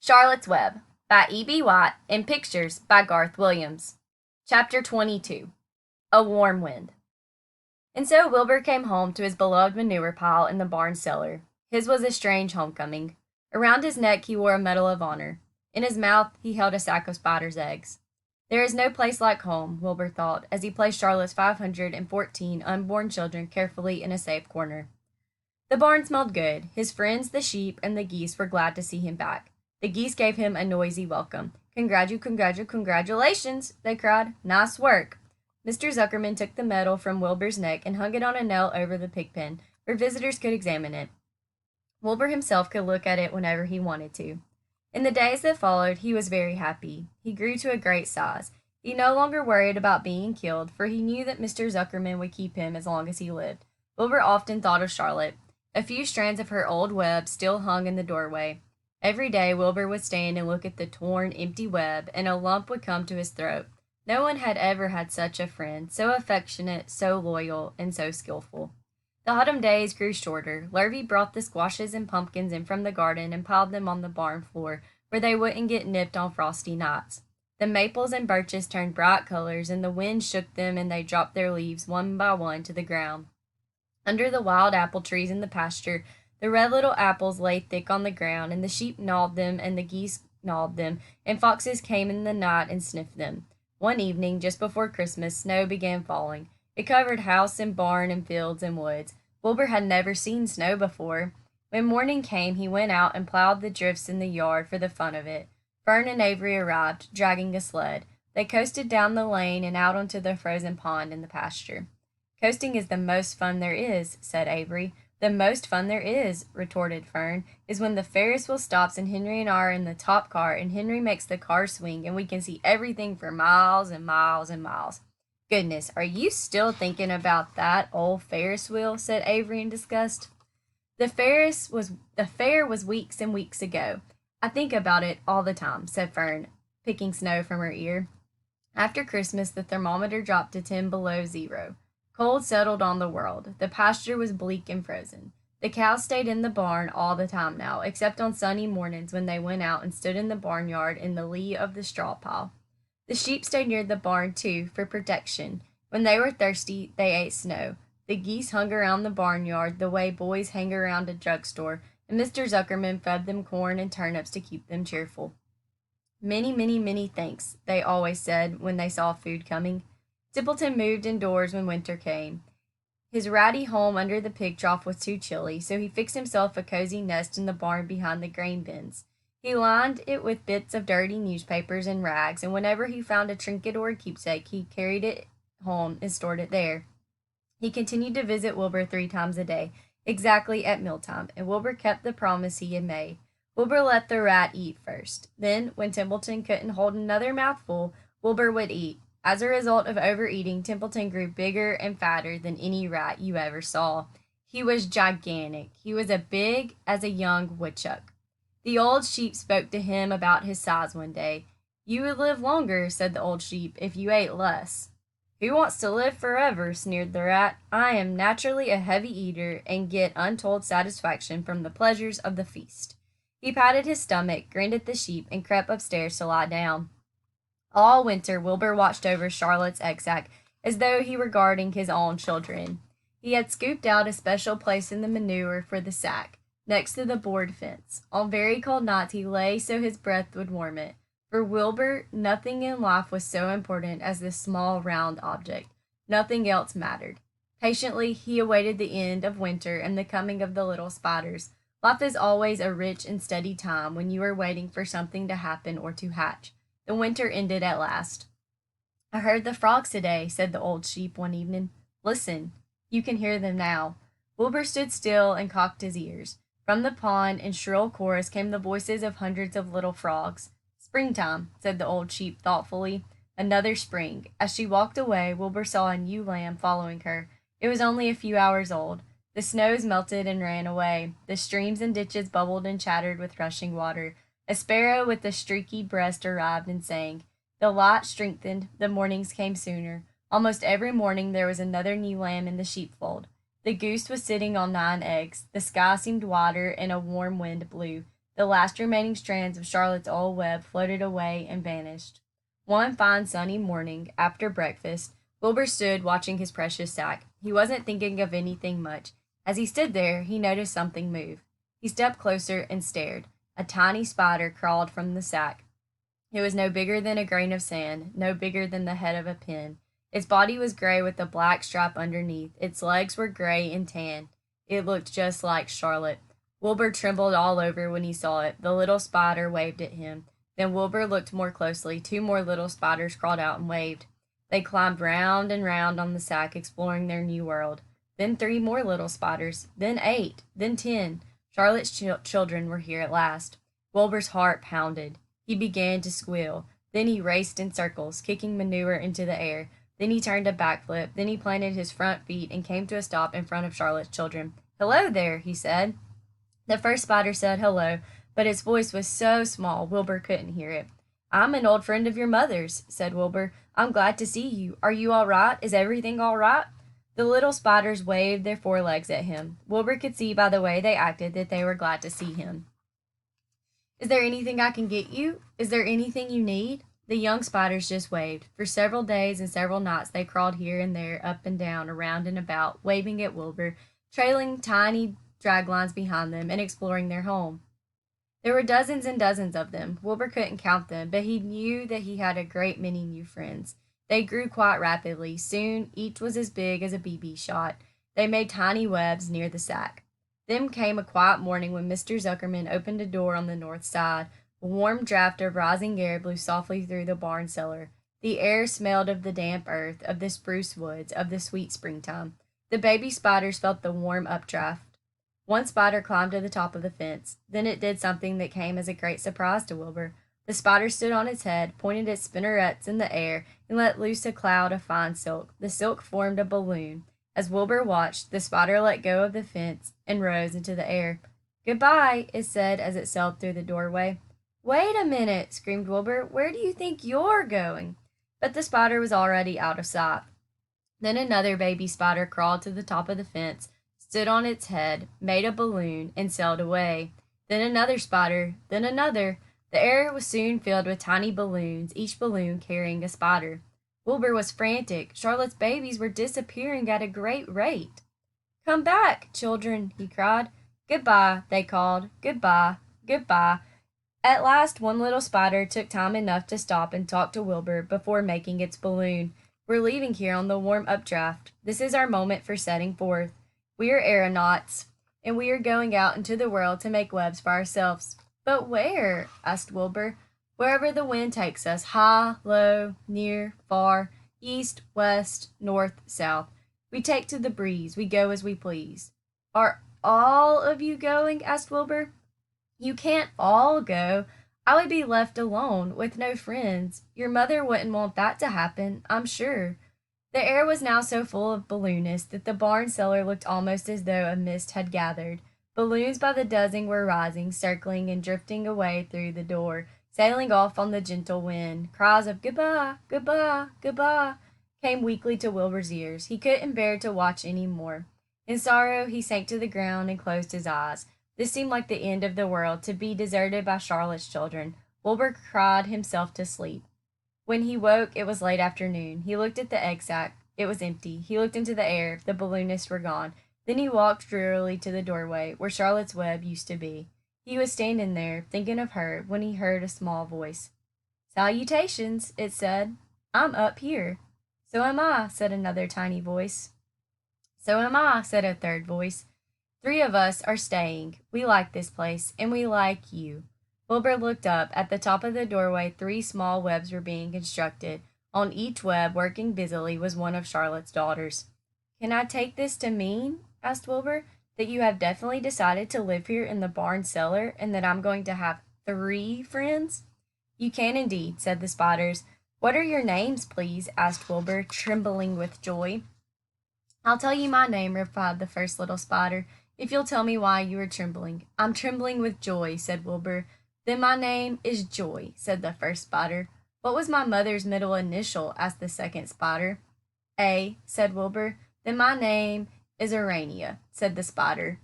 Charlotte's Web by E.B. White and pictures by Garth Williams. Chapter 22 A Warm Wind. And so Wilbur came home to his beloved manure pile in the barn cellar. His was a strange homecoming. Around his neck he wore a medal of honor. In his mouth he held a sack of spider's eggs. There is no place like home, Wilbur thought, as he placed Charlotte's 514 unborn children carefully in a safe corner. The barn smelled good. His friends, the sheep, and the geese were glad to see him back. The geese gave him a noisy welcome. Congratulations, they cried. Nice work. Mr. Zuckerman took the medal from Wilbur's neck and hung it on a nail over the pig pen, where visitors could examine it. Wilbur himself could look at it whenever he wanted to. In the days that followed, he was very happy. He grew to a great size. He no longer worried about being killed, for he knew that Mr. Zuckerman would keep him as long as he lived. Wilbur often thought of Charlotte. A few strands of her old web still hung in the doorway. Every day Wilbur would stand and look at the torn, empty web, and a lump would come to his throat. No one had ever had such a friend, so affectionate, so loyal, and so skillful. The autumn days grew shorter. Lurvy brought the squashes and pumpkins in from the garden and piled them on the barn floor, where they wouldn't get nipped on frosty nights. The maples and birches turned bright colors, and the wind shook them and they dropped their leaves one by one to the ground. Under the wild apple trees in the pasture, the red little apples lay thick on the ground, and the sheep gnawed them, and the geese gnawed them, and foxes came in the night and sniffed them. One evening, just before Christmas, snow began falling. It covered house and barn and fields and woods. Wilbur had never seen snow before. When morning came, he went out and plowed the drifts in the yard for the fun of it. Fern and Avery arrived, dragging a sled. They coasted down the lane and out onto the frozen pond in the pasture. Coasting is the most fun there is, said Avery. The most fun there is, retorted Fern, is when the Ferris wheel stops and Henry and I are in the top car and Henry makes the car swing and we can see everything for miles and miles and miles. Goodness, are you still thinking about that old Ferris wheel? Said Avery in disgust. The fair was weeks and weeks ago. I think about it all the time, said Fern, picking snow from her ear. After Christmas, the thermometer dropped to 10 below zero. Cold settled on the world. The pasture was bleak and frozen. The cows stayed in the barn all the time now, except on sunny mornings when they went out and stood in the barnyard in the lee of the straw pile. The sheep stayed near the barn, too, for protection. When they were thirsty, they ate snow. The geese hung around the barnyard the way boys hang around a drugstore, and Mr. Zuckerman fed them corn and turnips to keep them cheerful. Many, many, many thanks, they always said when they saw food coming. Templeton moved indoors when winter came. His ratty home under the pig trough was too chilly, so he fixed himself a cozy nest in the barn behind the grain bins. He lined it with bits of dirty newspapers and rags, and whenever he found a trinket or a keepsake, he carried it home and stored it there. He continued to visit Wilbur 3 times a day, exactly at mealtime, and Wilbur kept the promise he had made. Wilbur let the rat eat first. Then, when Templeton couldn't hold another mouthful, Wilbur would eat. As a result of overeating, Templeton grew bigger and fatter than any rat you ever saw. He was gigantic. He was as big as a young woodchuck. The old sheep spoke to him about his size one day. You would live longer, said the old sheep, if you ate less. Who wants to live forever? Sneered the rat. I am naturally a heavy eater and get untold satisfaction from the pleasures of the feast. He patted his stomach, grinned at the sheep, and crept upstairs to lie down. All winter, Wilbur watched over Charlotte's egg sack as though he were guarding his own children. He had scooped out a special place in the manure for the sack, next to the board fence. On very cold nights he lay so his breath would warm it. For Wilbur, nothing in life was so important as this small, round object. Nothing else mattered. Patiently, he awaited the end of winter and the coming of the little spiders. Life is always a rich and steady time when you are waiting for something to happen or to hatch. The winter ended at last. I heard the frogs today, said the old sheep one evening. Listen, you can hear them now. Wilbur stood still and cocked his ears. From the pond, in shrill chorus, came the voices of hundreds of little frogs. Springtime, said the old sheep thoughtfully. Another spring. As she walked away, Wilbur saw a new lamb following her. It was only a few hours old. The snows melted and ran away. The streams and ditches bubbled and chattered with rushing water. A sparrow with a streaky breast arrived and sang. The light strengthened. The mornings came sooner. Almost every morning there was another new lamb in the sheepfold. The goose was sitting on 9 eggs. The sky seemed wider and a warm wind blew. The last remaining strands of Charlotte's old web floated away and vanished. One fine sunny morning, after breakfast, Wilbur stood watching his precious sack. He wasn't thinking of anything much. As he stood there, he noticed something move. He stepped closer and stared. A tiny spider crawled from the sack. It was no bigger than a grain of sand, no bigger than the head of a pin. Its body was gray with a black stripe underneath. Its legs were gray and tan. It looked just like Charlotte. Wilbur trembled all over when he saw it. The little spider waved at him. Then Wilbur looked more closely. Two more little spiders crawled out and waved. They climbed round and round on the sack, exploring their new world. Then 3 more little spiders. Then 8. Then 10. Charlotte's children were here at last. Wilbur's heart pounded. He began to squeal. Then he raced in circles, kicking manure into the air. Then he turned a backflip. Then he planted his front feet and came to a stop in front of Charlotte's children. "Hello there," he said. The first spider said hello, but its voice was so small Wilbur couldn't hear it. "I'm an old friend of your mother's," said Wilbur. "I'm glad to see you. Are you all right? Is everything all right?" The little spiders waved their forelegs at him. Wilbur could see by the way they acted that they were glad to see him. "Is there anything I can get you? Is there anything you need?" The young spiders just waved. For several days and several nights they crawled here and there, up and down, around and about, waving at Wilbur, trailing tiny drag lines behind them, and exploring their home. There were dozens and dozens of them. Wilbur couldn't count them, but he knew that he had a great many new friends. They grew quite rapidly. Soon each was as big as a BB shot. They made tiny webs near the sack. Then came a quiet morning when Mr. Zuckerman opened a door on the north side. A warm draught of rising air blew softly through the barn cellar. The air smelled of the damp earth, of the spruce woods, of the sweet springtime. The baby spiders felt the warm updraft. One spider climbed to the top of the fence. Then it did something that came as a great surprise to Wilbur. The spider stood on its head, pointed its spinnerets in the air, and let loose a cloud of fine silk. The silk formed a balloon. As Wilbur watched, the spider let go of the fence and rose into the air. "Goodbye," it said as it sailed through the doorway. "Wait a minute," screamed Wilbur. "Where do you think you're going?" But the spider was already out of sight. Then another baby spider crawled to the top of the fence, stood on its head, made a balloon, and sailed away. Then another spider, then another. The air was soon filled with tiny balloons, each balloon carrying a spider. Wilbur was frantic. Charlotte's babies were disappearing at a great rate. "Come back, children," he cried. "Goodbye," they called. "Goodbye, goodbye." At last one little spider took time enough to stop and talk to Wilbur before making its balloon. "We're leaving here on the warm updraft. This is our moment for setting forth. We are aeronauts, and we are going out into the world to make webs for ourselves." "But where?" asked Wilbur. "Wherever the wind takes us, high, low, near, far, east, west, north, south. We take to the breeze, we go as we please." "Are all of you going?" asked Wilbur. "You can't all go. I would be left alone, with no friends. Your mother wouldn't want that to happen, I'm sure." The air was now so full of balloonists that the barn cellar looked almost as though a mist had gathered. Balloons by the dozen were rising, circling, and drifting away through the door, sailing off on the gentle wind. Cries of "Goodbye, goodbye, goodbye" came weakly to Wilbur's ears. He couldn't bear to watch any more. In sorrow he sank to the ground and closed his eyes. This seemed like the end of the world, to be deserted by Charlotte's children. Wilbur cried himself to sleep. When he woke, it was late afternoon. He looked at the egg sack. It was empty. He looked into the air. The balloonists were gone. Then he walked drearily to the doorway, where Charlotte's web used to be. He was standing there, thinking of her, when he heard a small voice. "Salutations," it said. "I'm up here." "So am I," said another tiny voice. "So am I," said a third voice. "3 of us are staying. We like this place, and we like you." Wilbur looked up. At the top of the doorway, 3 small webs were being constructed. On each web, working busily, was one of Charlotte's daughters. "Can I take this to mean," asked Wilbur, "that you have definitely decided to live here in the barn cellar, and that I'm going to have 3 friends?" "You can indeed," said the spiders. "What are your names, please?" asked Wilbur, trembling with joy. "I'll tell you my name," replied the first little spider, "if you'll tell me why you are trembling." "I'm trembling with joy," said Wilbur. "Then my name is Joy," said the first spider. "What was my mother's middle initial?" asked the second spider. "A," said Wilbur. "Then my name is Urania," said the spider.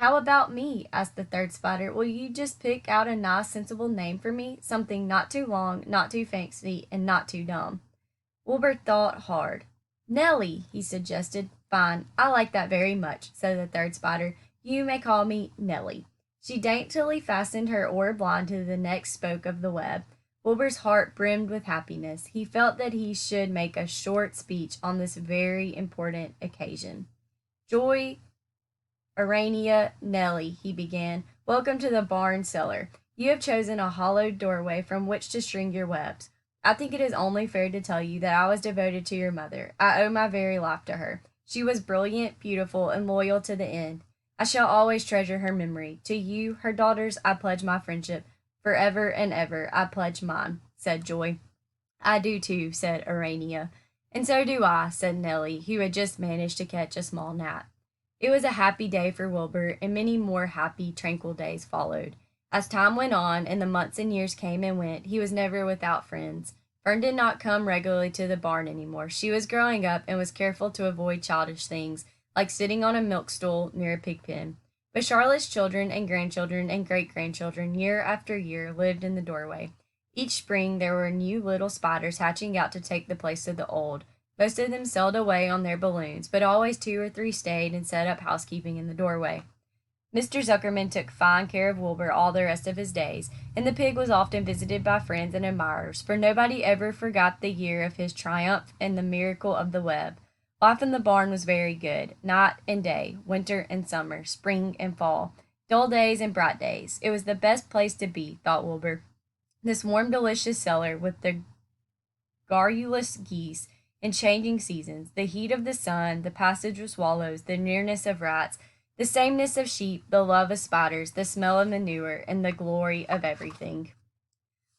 How about me? Asked the third spider. Will you just pick out a nice, sensible name for me? Something not too long, not too fancy, and not too dumb. Wilbur thought hard. Nellie, he suggested. Fine, I like that very much, said the third spider. You may call me Nellie. She daintily fastened her orb line to the next spoke of the web. Wilbur's heart brimmed with happiness. He felt that he should make a short speech on this very important occasion. Joy, Urania, Nellie, he began, welcome to the barn cellar. You have chosen a hollowed doorway from which to string your webs. I think it is only fair to tell you that I was devoted to your mother. I owe my very life to her. She was brilliant, beautiful, and loyal to the end. I shall always treasure her memory. To you, her daughters, I pledge my friendship. Forever and ever, I pledge mine, said Joy. I do too, said Urania. And so do I, said Nellie, who had just managed to catch a small gnat. It was a happy day for Wilbur, and many more happy, tranquil days followed. As time went on, and the months and years came and went, he was never without friends. Fern did not come regularly to the barn any more. She was growing up and was careful to avoid childish things, like sitting on a milk stool near a pig pen. But Charlotte's children and grandchildren and great-grandchildren, year after year, lived in the doorway. Each spring there were new little spiders hatching out to take the place of the old. Most of them sailed away on their balloons, but always 2 or 3 stayed and set up housekeeping in the doorway. Mr. Zuckerman took fine care of Wilbur all the rest of his days, and the pig was often visited by friends and admirers, for nobody ever forgot the year of his triumph and the miracle of the web. Life in the barn was very good, night and day, winter and summer, spring and fall, dull days and bright days. It was the best place to be, thought Wilbur. This warm, delicious cellar, with the garrulous geese and changing seasons, the heat of the sun, the passage of swallows, the nearness of rats, the sameness of sheep, the love of spiders, the smell of manure, and the glory of everything.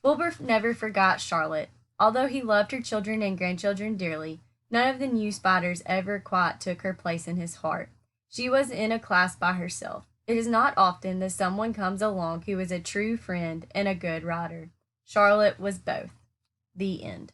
Wilbur never forgot Charlotte. Although he loved her children and grandchildren dearly, none of the new spiders ever quite took her place in his heart. She was in a class by herself. It is not often that someone comes along who is a true friend and a good writer. Charlotte was both. The end.